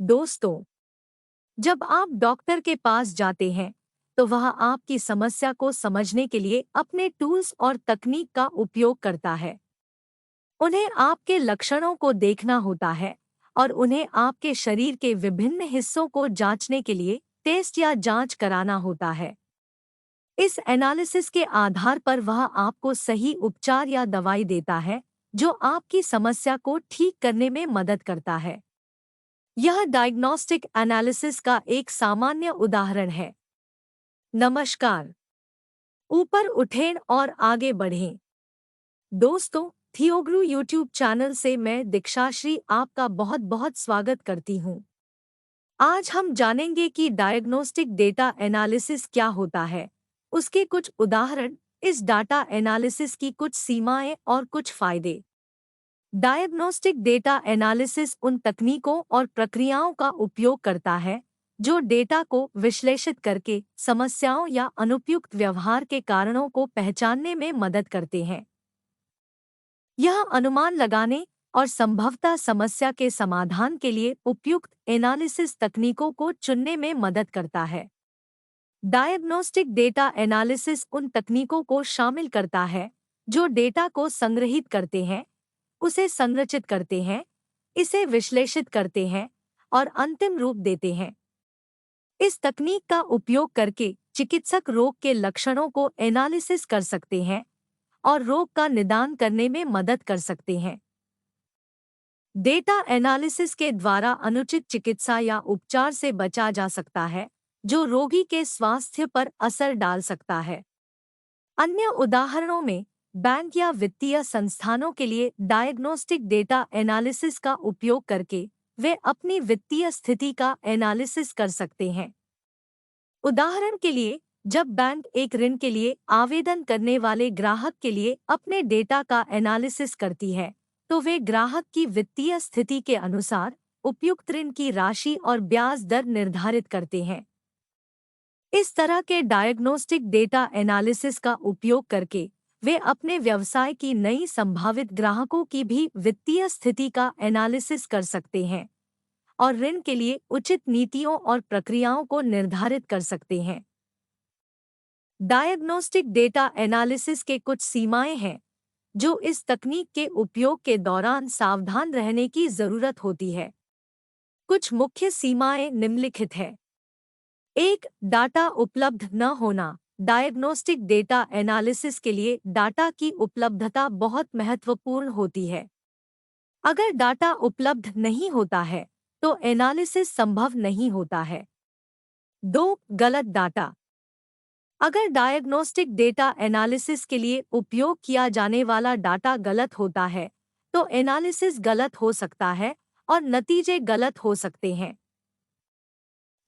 दोस्तों, जब आप डॉक्टर के पास जाते हैं, तो वह आपकी समस्या को समझने के लिए अपने टूल्स और तकनीक का उपयोग करता है। उन्हें आपके लक्षणों को देखना होता है और उन्हें आपके शरीर के विभिन्न हिस्सों को जांचने के लिए टेस्ट या जांच कराना होता है। इस एनालिसिस के आधार पर वह आपको सही उपचार या दवाई देता है, जो आपकी समस्या को ठीक करने में मदद करता है। यह डायग्नोस्टिक एनालिसिस का एक सामान्य उदाहरण है। नमस्कार। ऊपर उठें और आगे बढ़ें। दोस्तों, थियोग्लू यूट्यूब चैनल से मैं दीक्षाश्री आपका बहुत बहुत स्वागत करती हूँ। आज हम जानेंगे कि डायग्नोस्टिक डेटा एनालिसिस क्या होता है, उसके कुछ उदाहरण, इस डाटा एनालिसिस की कुछ सीमाएं और कुछ फायदे। डायग्नोस्टिक डेटा एनालिसिस उन तकनीकों और प्रक्रियाओं का उपयोग करता है जो डेटा को विश्लेषित करके समस्याओं या अनुपयुक्त व्यवहार के कारणों को पहचानने में मदद करते हैं। यह अनुमान लगाने और संभवतः समस्या के समाधान के लिए उपयुक्त एनालिसिस तकनीकों को चुनने में मदद करता है। डायग्नोस्टिक डेटा एनालिसिस उन तकनीकों को शामिल करता है जो डेटा को संग्रहित करते हैं, उसे संरचित करते हैं, इसे विश्लेषित करते हैं और अंतिम रूप देते हैं। इस तकनीक का उपयोग करके चिकित्सक रोग के लक्षणों को एनालिसिस कर सकते हैं और रोग का निदान करने में मदद कर सकते हैं। डेटा एनालिसिस के द्वारा अनुचित चिकित्सा या उपचार से बचा जा सकता है, जो रोगी के स्वास्थ्य पर असर डाल सकता है। अन्य उदाहरणों में बैंक या वित्तीय संस्थानों के लिए डायग्नोस्टिक डेटा एनालिसिस का उपयोग करके वे अपनी वित्तीय स्थिति का एनालिसिस कर सकते हैं। उदाहरण के लिए, जब बैंक एक ऋण के लिए आवेदन करने वाले ग्राहक के लिए अपने डेटा का एनालिसिस करती है, तो वे ग्राहक की वित्तीय स्थिति के अनुसार उपयुक्त ऋण की राशि और ब्याज दर निर्धारित करते हैं। इस तरह के डायग्नोस्टिक डेटा एनालिसिस का उपयोग करके वे अपने व्यवसाय की नई संभावित ग्राहकों की भी वित्तीय स्थिति का एनालिसिस कर सकते हैं और ऋण के लिए उचित नीतियों और प्रक्रियाओं को निर्धारित कर सकते हैं। डायग्नोस्टिक डेटा एनालिसिस के कुछ सीमाएं हैं जो इस तकनीक के उपयोग के दौरान सावधान रहने की जरूरत होती है। कुछ मुख्य सीमाएं निम्नलिखित हैं। 1. डाटा उपलब्ध न होना। डायग्नोस्टिक डेटा एनालिसिस के लिए डाटा की उपलब्धता बहुत महत्वपूर्ण होती है। अगर डाटा उपलब्ध नहीं होता है, तो एनालिसिस संभव नहीं होता है। 2. गलत डाटा। अगर डायग्नोस्टिक डेटा एनालिसिस के लिए उपयोग किया जाने वाला डाटा गलत होता है, तो एनालिसिस गलत हो सकता है और नतीजे गलत हो सकते हैं।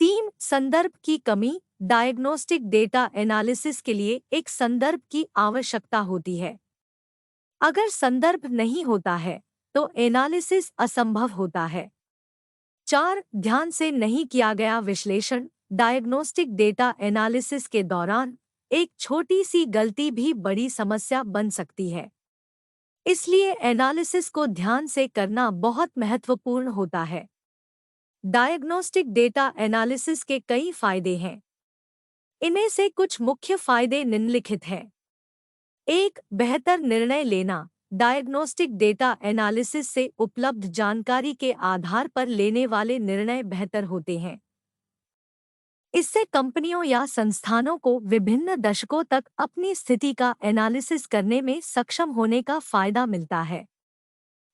3. संदर्भ की कमी। डायग्नोस्टिक डेटा एनालिसिस के लिए एक संदर्भ की आवश्यकता होती है। अगर संदर्भ नहीं होता है, तो एनालिसिस असंभव होता है। 4. ध्यान से नहीं किया गया विश्लेषण। डायग्नोस्टिक डेटा एनालिसिस के दौरान एक छोटी सी गलती भी बड़ी समस्या बन सकती है। इसलिए एनालिसिस को ध्यान से करना बहुत महत्वपूर्ण होता है। डायग्नोस्टिक डेटा एनालिसिस के कई फायदे हैं। इनमें से कुछ मुख्य फायदे निम्नलिखित हैं। 1. बेहतर निर्णय लेना। डायग्नोस्टिक डेटा एनालिसिस से उपलब्ध जानकारी के आधार पर लेने वाले निर्णय बेहतर होते हैं। इससे कंपनियों या संस्थानों को विभिन्न दशकों तक अपनी स्थिति का एनालिसिस करने में सक्षम होने का फायदा मिलता है।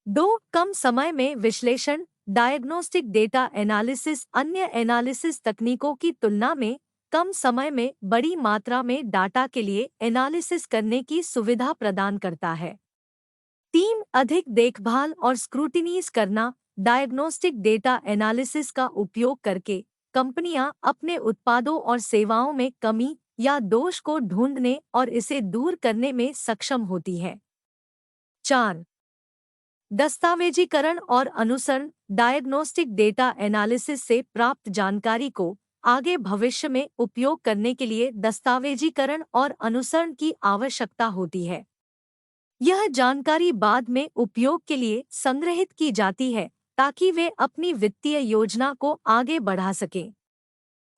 2. कम समय में विश्लेषण। डायग्नोस्टिक डेटा एनालिसिस अन्य एनालिसिस तकनीकों की तुलना में कम समय में बड़ी मात्रा में डाटा के लिए एनालिसिस करने की सुविधा प्रदान करता है। 3. अधिक देखभाल और स्क्रूटिनीज करना। डायग्नोस्टिक डेटा एनालिसिस का उपयोग करके कंपनियां अपने उत्पादों और सेवाओं में कमी या दोष को ढूंढने और इसे दूर करने में सक्षम होती है। 4. दस्तावेजीकरण और अनुसरण। डायग्नोस्टिक डेटा एनालिसिस से प्राप्त जानकारी को आगे भविष्य में उपयोग करने के लिए दस्तावेजीकरण और अनुसरण की आवश्यकता होती है। यह जानकारी बाद में उपयोग के लिए संग्रहित की जाती है ताकि वे अपनी वित्तीय योजना को आगे बढ़ा सकें।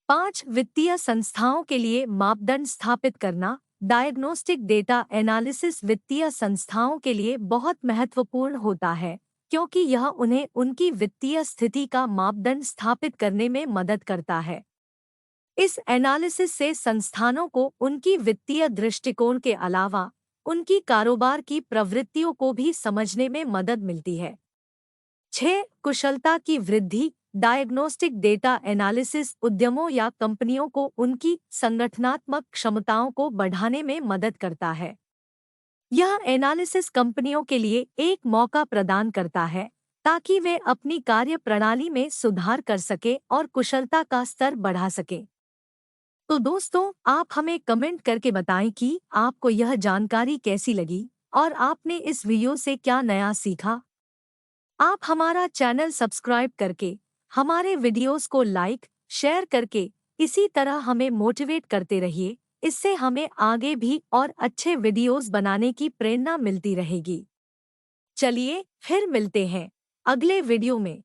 5. वित्तीय संस्थाओं के लिए मापदंड स्थापित करना। डायग्नोस्टिक डेटा एनालिसिस वित्तीय संस्थाओं के लिए बहुत महत्वपूर्ण होता है, क्योंकि यह उन्हें उनकी वित्तीय स्थिति का मापदंड स्थापित करने में मदद करता है। इस एनालिसिस से संस्थानों को उनकी वित्तीय दृष्टिकोण के अलावा उनकी कारोबार की प्रवृत्तियों को भी समझने में मदद मिलती है। 6. कुशलता की वृद्धि। डायग्नोस्टिक डेटा एनालिसिस उद्यमों या कंपनियों को उनकी संगठनात्मक क्षमताओं को बढ़ाने में मदद करता है। यह एनालिसिस कंपनियों के लिए एक मौका प्रदान करता है ताकि वे अपनी कार्य प्रणाली में सुधार कर सकें और कुशलता का स्तर बढ़ा सकें। तो दोस्तों, आप हमें कमेंट करके बताएं कि आपको यह जानकारी कैसी लगी और आपने इस वीडियो से क्या नया सीखा। आप हमारा चैनल सब्सक्राइब करके हमारे वीडियोस को लाइक, शेयर करके इसी तरह हमें मोटिवेट करते रहिए। इससे हमें आगे भी और अच्छे वीडियोस बनाने की प्रेरणा मिलती रहेगी। चलिए फिर मिलते हैं अगले वीडियो में।